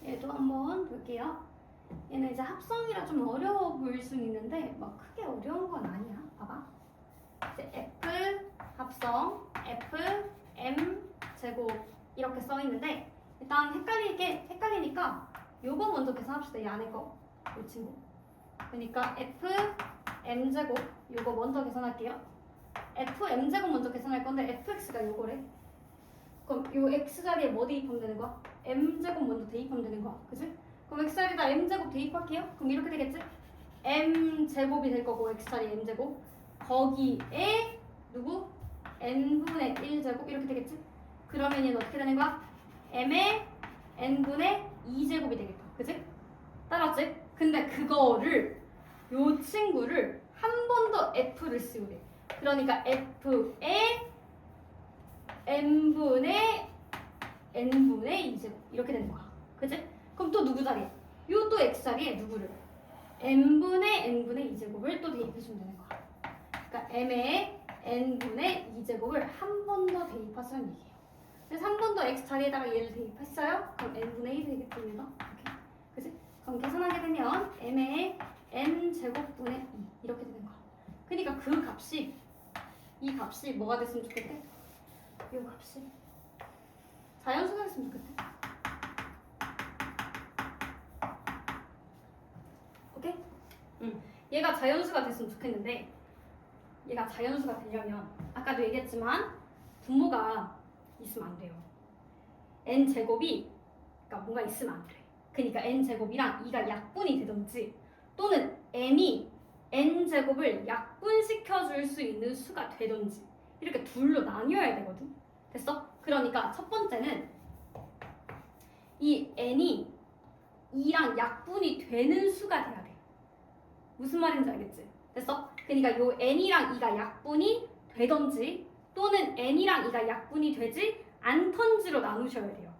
얘도 한번 볼게요. 얘는 이제 합성이라 좀 어려워 보일 수 있는데 막 크게 어려운 건 아니야. 봐봐. 이제 F 합성 F M 제곱 이렇게 써 있는데 일단 헷갈리니까 요거 먼저 계산합시다. 이 안에 거, 이 친구. 그러니까 F M 제곱 요거 먼저 계산할게요. F M 제곱 먼저 계산할 건데 fx가 요거래. 그럼 요 x 자리에 뭐 대입하면 되는 거야? m 제곱 먼저 대입하면 되는 거야. 그치? 그럼 x 자리에다 m 제곱 대입할게요. 그럼 이렇게 되겠지? m 제곱이 될 거고 x 자리에 m 제곱 거기에 누구? n분의 1 제곱 이렇게 되겠지? 그러면 얘는 어떻게 되는 거야? m의 n분의 2 제곱이 되겠다. 그치? 따라왔지? 근데 그거를 요 친구를 한 번 더 f를 씌우래. 그러니까 f의 n분의 2제곱 이렇게 되는 거야. 그치? 그럼 또 누구 자리에? 요 또 x 자리에 누구를? n분의 2제곱을 또 대입해주면 되는 거야. 그러니까 m의 n분의 2제곱을 한 번 더 대입하시라는 얘기예요. 그래서 한 번 더 x 자리에다가 얘를 대입했어요? 그럼 n분의 1이 되겠습니다. 이렇게. 그치? 그럼 계산하게 되면 m의 n제곱분의 2 이렇게 되는 거야. 그러니까 그 값이 이 값이 뭐가 됐으면 좋겠대? 이 값이 자연수가 됐으면 좋겠대. 오케이? 얘가 자연수가 됐으면 좋겠는데 얘가 자연수가 되려면 아까도 얘기했지만 분모가 있으면 안 돼요. n제곱이 그러니까 뭔가 있으면 안 돼. 그러니까 n제곱이랑 2가 약분이 되든지 또는 n이 n제곱을 약분시켜줄 수 있는 수가 되든지 이렇게 둘로 나뉘어야 되거든. 됐어? 그러니까 첫 번째는 이 n이 2랑 약분이 되는 수가 돼야 돼. 무슨 말인지 알겠지? 됐어? 그러니까 요 n이랑 2가 약분이 되던지 또는 n이랑 2가 약분이 되지 않던지로 나누셔야 돼요.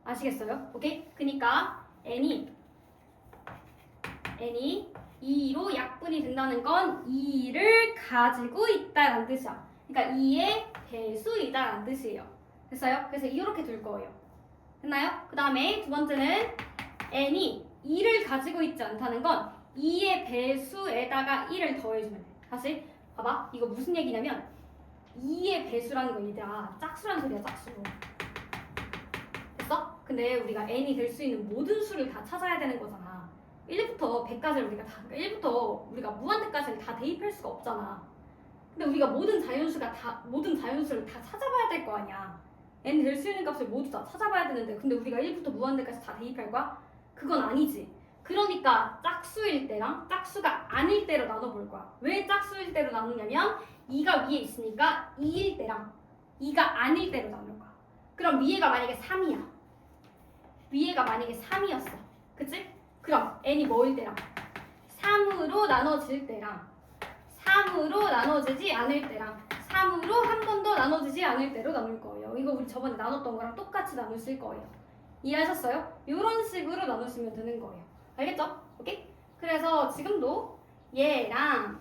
아시겠어요? 오케이? 그러니까 n이 2로 약분이 된다는 건 2를 가지고 있다라는 뜻이야. 그러니까 2의 배수이다라는 뜻이에요. 됐어요? 그래서 이렇게 둘 거예요. 됐나요? 그 다음에 두 번째는 n이 2를 가지고 있지 않다는 건 2의 배수에다가 1을 더해주면 돼. 다시 봐봐. 이거 무슨 얘기냐면 2의 배수라는 거 얘들아 짝수란 소리야. 짝수. 됐어? 근데 우리가 n이 될 수 있는 모든 수를 다 찾아야 되는 거잖아. 1부터 100까지를 우리가 다, 그러니까 1부터 우리가 무한대까지를 다 대입할 수가 없잖아. 근데 우리가 모든 자연수를 다 찾아봐야 될 거 아니야. n 될 수 있는 값을 모두 다 찾아봐야 되는데 근데 우리가 1부터 무한대까지 다 대입할 거야? 그건 아니지. 그러니까 짝수일 때랑 짝수가 아닐 때로 나눠볼 거야. 왜 짝수일 때로 나누냐면 2가 위에 있으니까 2일 때랑 2가 아닐 때로 나눌 거야. 그럼 위에가 만약에 3이야. 위에가 만약에 3이었어. 그치? 그럼 n이 뭐일 때랑 3으로 나눠질 때랑 3으로 나눠지지 않을 때랑 3으로 한 번 더 나눠지지 않을 때로 나눌 거예요. 이거 우리 저번에 나눴던 거랑 똑같이 나누실 거예요. 이해하셨어요? 이런 식으로 나누시면 되는 거예요. 알겠죠? 오케이? 그래서 지금도 얘랑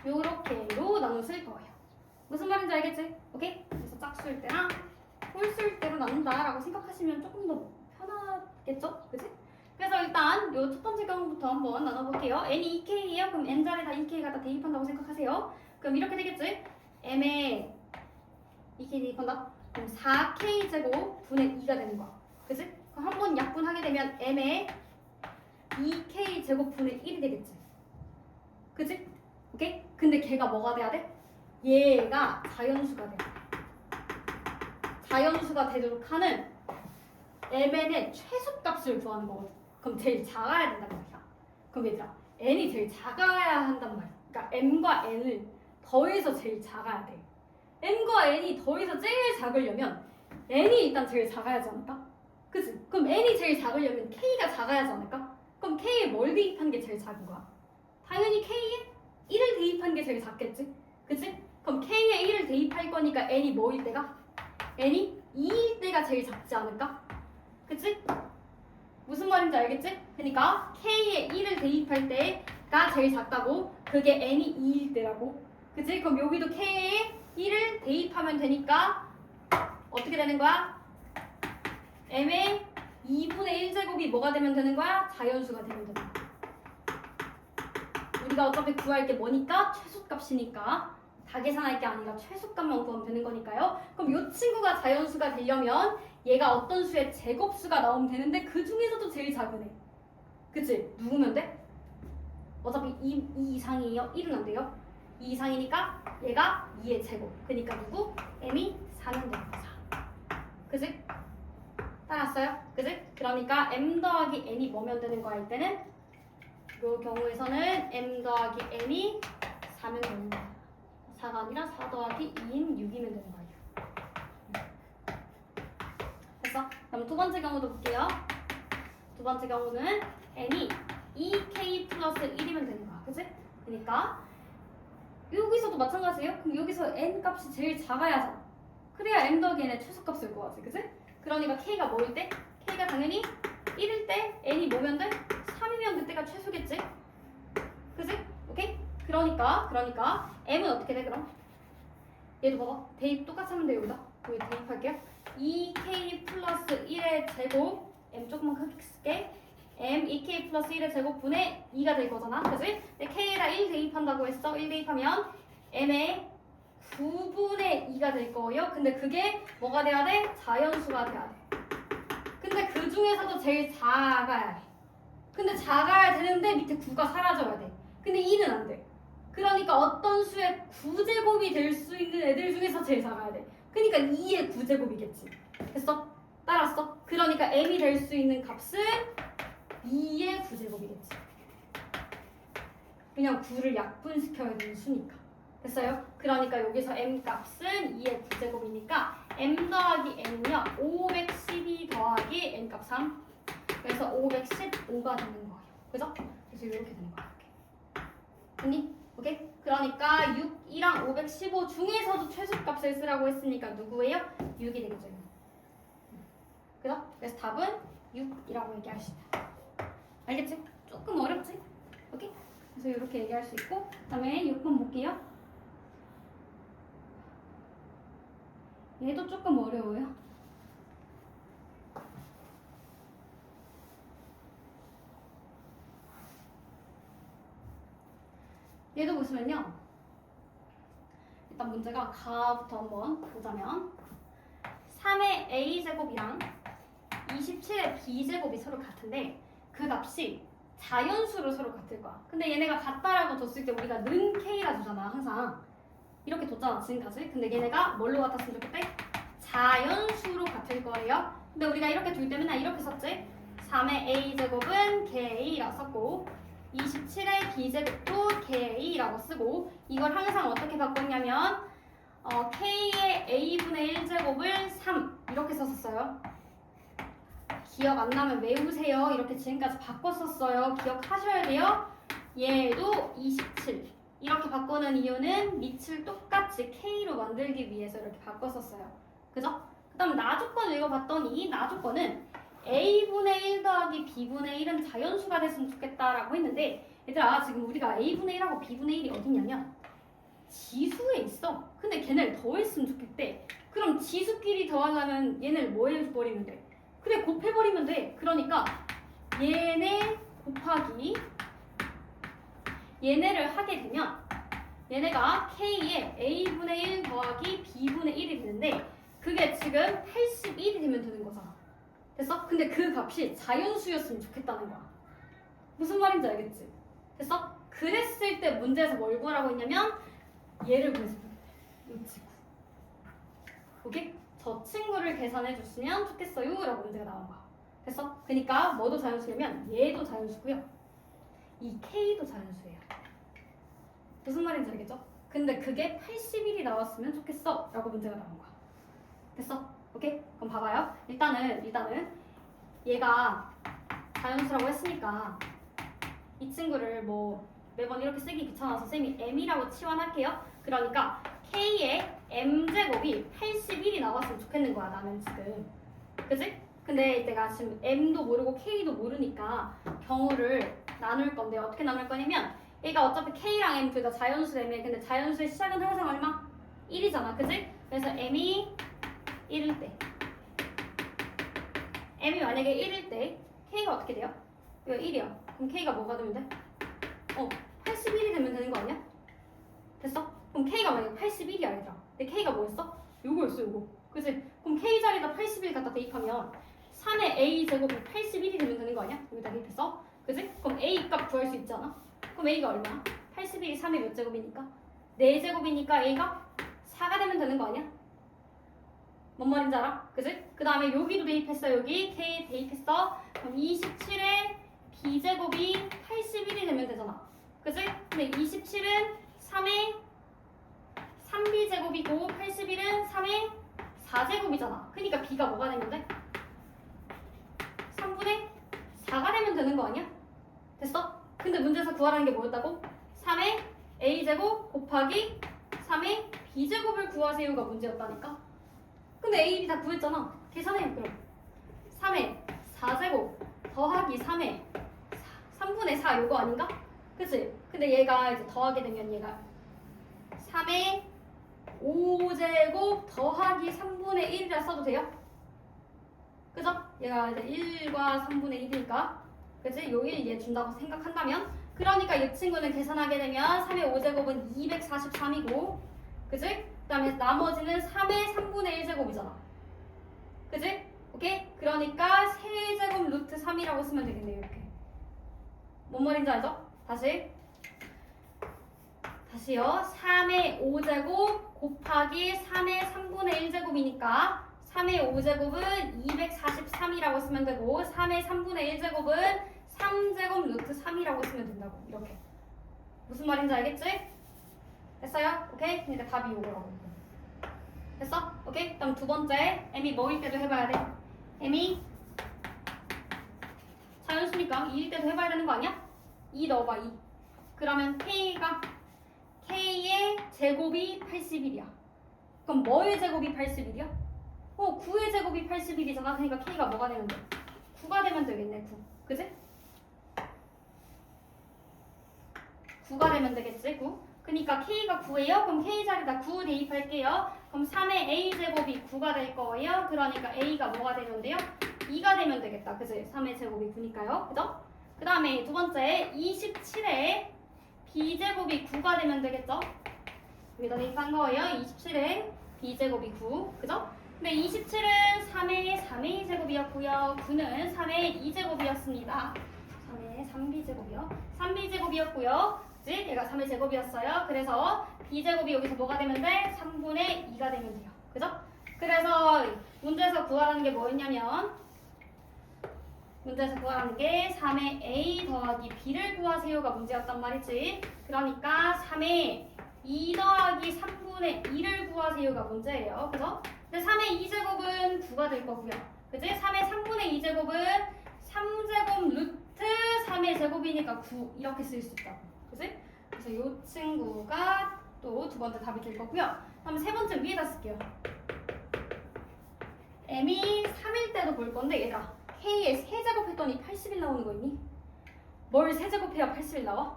요렇게로 나누실 거예요. 무슨 말인지 알겠지? 오케이? 그래서 짝수일 때랑 홀수일 때로 나눈다라고 생각하시면 조금 더 편하겠죠? 그치? 그래서 일단 요 첫 번째 경우부터 한번 나눠볼게요. n이 2k예요. 그럼 n 자리에다 2k 갖다 대입한다고 생각하세요. 그럼 이렇게 되겠지? m에 2k 대입한다? 그럼 4k 제곱 분의 2가 되는 거야. 그치? 그럼 한 번 약분하게 되면 m에 2k 제곱 분의 1이 되겠지? 그치? 오케이? 근데 걔가 뭐가 돼야 돼? 얘가 자연수가 돼. 자연수가 되도록 하는 mn의 최소값을 구하는 거거든. 그럼 제일 작아야 된단 말이야. 그럼 얘들아 n이 제일 작아야 한단 말이야. 그러니까 m과 n을 더해서 제일 작아야 돼. n과 n이 더해서 제일 작으려면 n이 일단 제일 작아야지 않을까? 그치? 그럼 n이 제일 작으려면 k가 작아야지 않을까? 그럼 k에 뭘 대입한 게 제일 작은 거야? 당연히 k에 1을 대입한 게 제일 작겠지? 그치? 그럼 k에 1을 대입할 거니까 n이 뭐일 때가? n이 2일 때가 제일 작지 않을까? 그치? 무슨 말인지 알겠지? 그러니까 k에 1을 대입할 때가 제일 작다고. 그게 n이 2일 때라고. 그치? 그럼 여기도 k에 1을 대입하면 되니까 어떻게 되는 거야? m의 2분의 1제곱이 뭐가 되면 되는 거야? 자연수가 되면 되는 거야. 우리가 어차피 구할 게 뭐니까? 최소값이니까. 다 계산할 게 아니라 최소값만 구하면 되는 거니까요. 그럼 이 친구가 자연수가 되려면 얘가 어떤 수의 제곱수가 나오면 되는데 그 중에서도 제일 작은 애. 그치? 누구면 돼? 어차피 2 이상이에요. 1은 안 돼요. 2 이상이니까 얘가 2의 제곱. 그러니까 누구? m이 4면 되는 거야. 그치? 따랐어요? 그치? 그러니까 m 더하기 n이 뭐면 되는 거야? 할 때는 이 경우에서는 m 더하기 n이 4면 되는 거야. 4가 아니라 4 더하기 2인 6이면 되는 거예요. 됐어? 그럼 두 번째 경우도 볼게요. 두 번째 경우는 n이 2k 플러스 1이면 되는 거야. 그치? 그러니까 여기서도 마찬가지예요. 그럼 여기서 n 값이 제일 작아야 그래야 m 더하기 n의 최소값을 구하지. 그치? 그러니까 k가 뭐일 때? k가 당연히 1일 때 n이 뭐면 돼? 3이면 그때가 최소겠지? 그치? 오케이? 그러니까 m은 어떻게 돼 그럼? 얘도 봐봐. 대입 똑같이 하면 돼. 여기다 여기 대입할게요. 2k 플러스 1의 제곱 m 조금만 크게 쓸게. m 2k 플러스 1의 제곱분의 2가 될 거잖아. 그치? 근데 k에다 1 대입한다고 했어. 1 대입하면 m의 9분의 2가 될 거예요. 근데 그게 뭐가 돼야 돼? 자연수가 돼야 돼. 근데 그 중에서도 제일 작아야 해. 근데 작아야 되는데 밑에 9가 사라져야 돼. 근데 2는 안 돼. 그러니까 어떤 수의 9제곱이 될 수 있는 애들 중에서 제일 작아야 돼. 그러니까 2의 9제곱이겠지. 됐어? 따랐어? 그러니까 m이 될 수 있는 값은 2의 9제곱이겠지. 그냥 9를 약분시켜야 되는 수니까. 됐어요? 그러니까 여기서 m 값은 2의 9제곱이니까 m 더하기 n은요 512 더하기 n 값 3. 그래서 515가 되는 거예요. 그죠? 그래서 이렇게 되는 거야. 이렇게. 됐니? 오케이? 그러니까 6이랑 515 중에서도 최소값을 쓰라고 했으니까 누구예요? 6이 되겠죠. 그죠? 그래서 답은 6이라고 얘기할 수 있다. 알겠지? 조금 어렵지? 오케이? 그래서 이렇게 얘기할 수 있고 그 다음에 6번 볼게요. 얘도 조금 어려워요. 얘도 보시면요. 일단 문제가 가부터 한번 보자면 3의 a제곱이랑 27의 b제곱이 서로 같은데 그 값이 자연수로 서로 같을 거야. 근데 얘네가 같다라고 줬을 때 우리가 는 k라 주잖아. 항상 이렇게 뒀잖아 지금까지. 근데 얘네가 뭘로 같았으면 좋겠대? 자연수로 같을 거예요. 근데 우리가 이렇게 둘 때 맨날 이렇게 썼지. 3의 a제곱은 k라 썼고 27의 b제곱도 k라고 쓰고 이걸 항상 어떻게 바꿨냐면 k의 a분의 1제곱을 3 이렇게 썼었어요. 기억 안 나면 외우세요. 이렇게 지금까지 바꿨었어요. 기억하셔야 돼요. 얘도 27 이렇게 바꾸는 이유는 밑을 똑같이 k로 만들기 위해서 이렇게 바꿨었어요. 그죠? 그 다음 나조건 읽어봤더니 나조건은 a분의 1 더하기 b분의 1은 자연수가 됐으면 좋겠다라고 했는데 얘들아 지금 우리가 a분의 1하고 b분의 1이 어딨냐면 지수에 있어. 근데 걔네를 더했으면 좋겠대. 그럼 지수끼리 더하려면 얘네를 뭐 해버리면 돼? 그래 곱해버리면 돼. 그러니까 얘네 곱하기 얘네를 하게 되면 얘네가 k의 a분의 1 더하기 b분의 1이 되는데 그게 지금 81이 되면 되는 거잖아. 됐어? 근데 그 값이 자연수였으면 좋겠다는 거야. 무슨 말인지 알겠지? 됐어? 그랬을 때 문제에서 뭘 구하라고 했냐면 얘를 구했으면 좋겠대. 이 친구. 오케이? 저 친구를 계산해 줬으면 좋겠어요 라고 문제가 나온 거야. 됐어? 그러니까 뭐도 자연수냐면 얘도 자연수고요. 이 K도 자연수예요. 무슨 말인지 알겠죠? 근데 그게 81이 나왔으면 좋겠어 라고 문제가 나온 거야. 됐어? 오케이? 그럼 봐봐요. 일단은 얘가 자연수라고 했으니까 이 친구를 뭐 매번 이렇게 쓰기 귀찮아서 쌤이 m이라고 치환할게요. 그러니까 k의 m제곱이 81이 나왔으면 좋겠는 거야 나는 지금. 그치? 근데 내가 지금 m도 모르고 k도 모르니까 경우를 나눌 건데 어떻게 나눌 거냐면 얘가 어차피 k랑 m 둘 다 자연수라며. 근데 자연수의 시작은 항상 얼마? 1이잖아. 그치? 그래서 m이 1일 때 m이 만약에 1일 때 k가 어떻게 돼요? 이거 1이야. 그럼 k가 뭐가 되면 돼? 81이 되면 되는 거 아니야? 됐어? 그럼 k가 만약에 81이야 얘들아. 근데 k가 뭐였어? 요거였어 요거. 그치? 그럼 k 자리에다 81 갖다 대입하면 3의 a 제곱이 81이 되면 되는 거 아니야? 여기다 대입했어? 그치? 그럼 a 값 구할 수 있잖아. 그럼 a가 얼마야? 81이 3의 몇 제곱이니까? 4제곱이니까 a가 4가 되면 되는 거 아니야? 뭔 말인지 알아? 그치? 그 다음에 여기도 대입했어. 여기 k 대입했어. 그럼 27에 b제곱이 81이 되면 되잖아. 그치? 근데 27은 3의 3b제곱이고 81은 3의 4제곱이잖아. 그러니까 b가 뭐가 되면 돼? 3분의 4가 되면 되는 거 아니야? 됐어? 근데 문제에서 구하라는 게 뭐였다고? 3의 a제곱 곱하기 3의 b제곱을 구하세요가 문제였다니까? 근데 a, b 다 구했잖아. 계산해 그럼. 3의 4제곱 더하기 3의 3분의 4 요거 아닌가? 그치? 근데 얘가 이제 더하게 되면 얘가 3의 5제곱 더하기 3분의 1이라 써도 돼요? 그죠? 얘가 이제 1과 3분의 1이니까 그치? 요 1 얘 준다고 생각한다면 그러니까 이 친구는 계산하게 되면 3의 5제곱은 243이고 그치? 그 다음에 나머지는 3의 3분의 1제곱이잖아. 그치? 오케이? 그러니까 세제곱 루트 3이라고 쓰면 되겠네요. 이렇게. 뭔 말인지 알죠? 다시요. 3의 5제곱 곱하기 3의 3분의 1제곱이니까 3의 5제곱은 243이라고 쓰면 되고 3의 3분의 1제곱은 3제곱 루트 3이라고 쓰면 된다고. 이렇게. 무슨 말인지 알겠지? 됐어요? 오케이? 그러니까 답이 이거라고. 됐어? 오케이? 그럼 두 번째 m이 뭐일 때도 해봐야 돼. m이 자연수니까 2일 때도 해봐야 되는 거 아니야? 2 넣어봐 2. 그러면 k가 k의 제곱이 81이야. 그럼 뭐의 제곱이 81이야? 9의 제곱이 81이잖아. 그러니까 k가 뭐가 되면 돼? 9가 되면 되겠네. 9. 그지? 9가 되면 되겠지? 9. 그러니까 k가 9예요. 그럼 k 자리에다 9 대입할게요. 그럼 3의 a 제곱이 9가 될 거예요. 그러니까 a가 뭐가 되면 돼요? 2가 되면 되겠다. 그치? 3의 제곱이 9니까요. 그죠? 그 다음에 두 번째 27에 b제곱이 9가 되면 되겠죠? 여기다 대입한 거예요. 27에 b제곱이 9. 그죠? 근데 27은 3의 3a 제곱이었고요. 9는 3의 2제곱이었습니다. 3의 3b제곱이요. 3b제곱이었고요. 그치? 얘가 3의 제곱이었어요. 그래서 b제곱이 여기서 뭐가 되면 돼? 3분의 2가 되면 돼요. 그죠? 그래서 문제에서 구하라는 게 뭐였냐면 문제에서 구하라는 게 3의 a 더하기 b를 구하세요가 문제였단 말이지. 그러니까 3의 2 더하기 3분의 2를 구하세요가 문제예요. 그죠? 근데 3의 2제곱은 9가 될 거고요. 그치? 3의 3분의 2제곱은 3제곱 루트 3의 제곱이니까 9 이렇게 쓸 수 있다고. 그치? 그래서 이 친구가 또 두 번째 답이 될 거고요. 그럼 세 번째 위에다 쓸게요. m이 3일 때도 볼 건데 얘들아 k에 세제곱 했더니 80일 나오는 거 있니? 뭘 세제곱해야 80일 나와?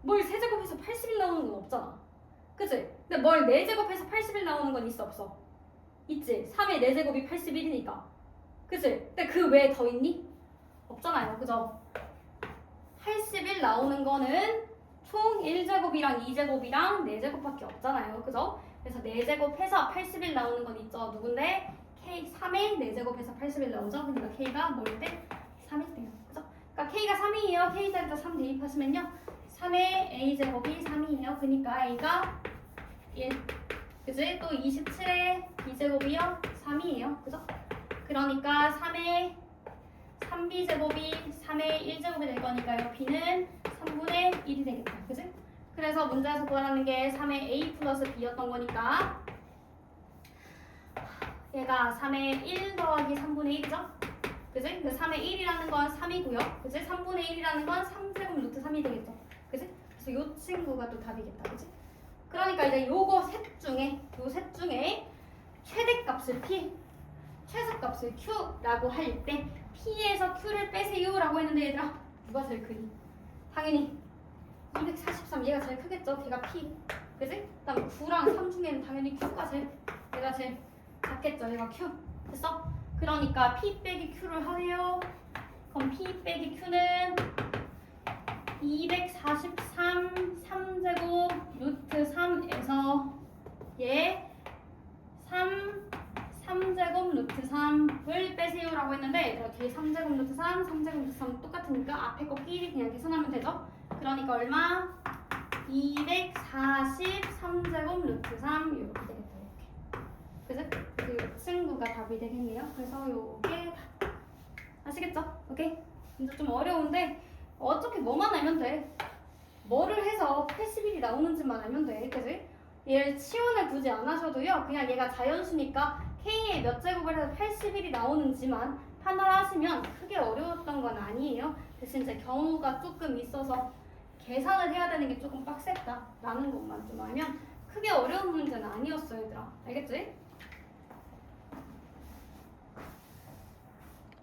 뭘 세제곱해서 80일 나오는 건 없잖아. 그치? 근데 뭘 4제곱해서 80일 나오는 건 있어 없어? 있지. 3의 4제곱이 81이니까. 그치? 근데 그 외에 더 있니? 없잖아요. 그죠? 80일 나오는 거는 총 1제곱이랑 2제곱이랑 4제곱밖에 없잖아요. 그죠? 그래서 4제곱해서 80일 나오는 건 있죠. 누군데? K 3의 4제곱해서 80일 나오죠. 그러니까 K가 뭐일 때? 3일 때요. 그죠? 그러니까 K가 3이에요. K 자리에다 3 대입하시면요. 3의 A제곱이 3이에요. 그러니까 A가 1. 그지? 또 27의 B제곱이요? 3이에요. 그죠? 그러니까 3의 3B제곱이 3의 1제곱이 될 거니까요. B는 3분의 1이 되겠다. 그지? 그래서 문제에서 구하라는 게 3의 A 플러스 B였던 거니까 얘가 3의 1 더하기 3분의 1이죠? 그지? 근데 3의 1이라는 건 3이고요. 그지? 3분의 1이라는 건 3제곱 루트 3이 되겠죠? 그지? 그래서 이 친구가 또 답이겠다. 그지? 그러니까 이제 요거 셋 중에 최대값을 P, 최소값을 Q라고 할 때 P에서 Q를 빼세요라고 했는데 얘들아 누가 제일 크니? 당연히 243 얘가 제일 크겠죠? 걔가 P. 그지? 그 다음 9랑 3 중에는 당연히 Q가 얘가 제일 작겠죠? 얘가 Q. 됐어? 그러니까 P 빼기 Q를 하래요. 그럼 P 빼기 Q는 243 3제곱 루트 3에서 얘 3제곱 루트 3을 빼세요라고 했는데 얘들아 뒤에 3제곱 루트 3, 3제곱 루트 3 똑같으니까 앞에 거 끼리 그냥 계산하면 되죠? 그러니까 얼마? 243제곱 루트 3 이렇게 되겠다. 이렇게. 그죠? 그 친구가 답이 되겠네요. 그래서 요게 답. 아시겠죠? 오케이? 근데 좀 어려운데 어차피 뭐만 알면 돼. 뭐를 해서 81이 나오는지만 알면 돼. 그지? 얘를 치환을 굳이 안 하셔도요. 그냥 얘가 자연수니까 K의 몇 제곱을 해서 81이 나오는지만 판단하시면 크게 어려웠던 건 아니에요. 대신 이제 경우가 조금 있어서 계산을 해야 되는 게 조금 빡셌다라는 것만 좀 알면 크게 어려운 문제는 아니었어요, 얘들아. 알겠지?